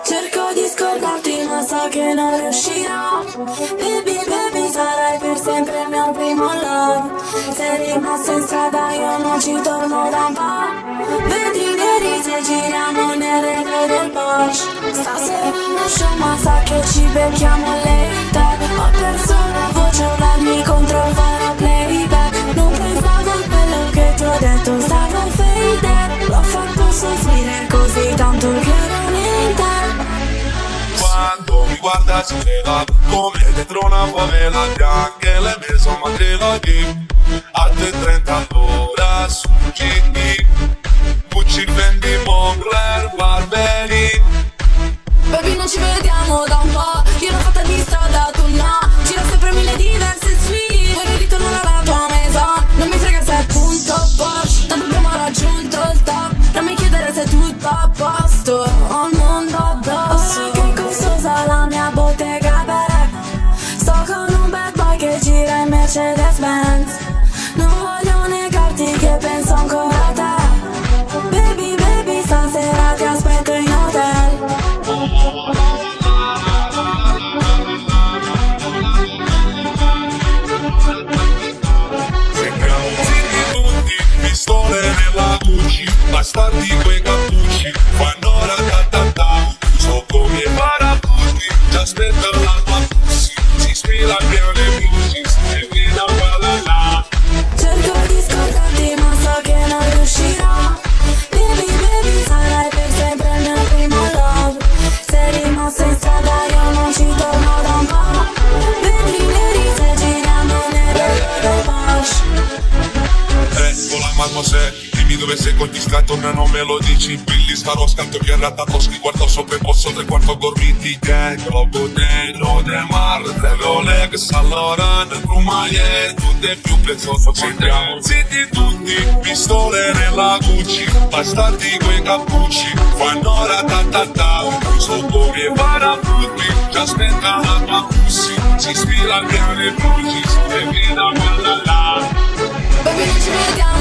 Cerco di scordarti ma so che non riuscirò. Baby, baby, sarai per sempre il mio primo love. Sei rimasto in strada, io non ci torno da un po'. Vedi neri se giriamo nel retro del Porsche. Stasera non show ma sa che ci becchiamo later. Ho perso la voce, urlarmi contro farò playback. Non pensavo a quello che ti ho detto, stavo faded. L'ho fatto soffrire così tanto che non niente. Quando mi guarda si veda come dentro una favela, anche le mie sono matrilati. A te 30 all'ora su GD, Gucci, Fendi, Moncler, Barberi. Baby non ci vediamo da un po', io l'ho fatta di strada, tu no. Giro sempre mille diverse suite, vorrei ritornare alla tua maison. Non mi frega se è punto Porsche, tanto abbiamo raggiunto il top. Non mi chiedere se è tutto a posto, ho il mondo addosso. Che costosa la mia bottega bere. Sto con un bad boy che gira in Mercedes-Benz. Non voglio negarti che penso ancora a te. Baby, baby, stasera ti aspetto in hotel. Pistole nella Gucci, bastardi quei cappucci, fanno ratatata, so come parabutti, ti aspetta la tua pussy, si ispira al piano music, e viene a ballare. Cerco di scordarti ma so che non riuscirò. Baby, baby, sarai per sempre il mio primo love. Sei rimosso in strada, io non ci torno da un po'. Vedi neri se giriamo nel retro del Porsche. Con la mademoiselle, dimmi dove sei con gli scattone, non me lo dici. Billy starò scanto che ratatoschi, guardo sopra il posto del quanto gormiti. Gang, logo dentro del mar, tre Rolex, allora nel Rumaie, tutte più prezioso. Sentiamo zitti tutti, pistole nella Gucci, bastardi quei cappucci, fanno ratatata, so come parabutti, ti aspetta la tua pussy, si ispira al piano music, e viene a ballare. Baby non ci vediamo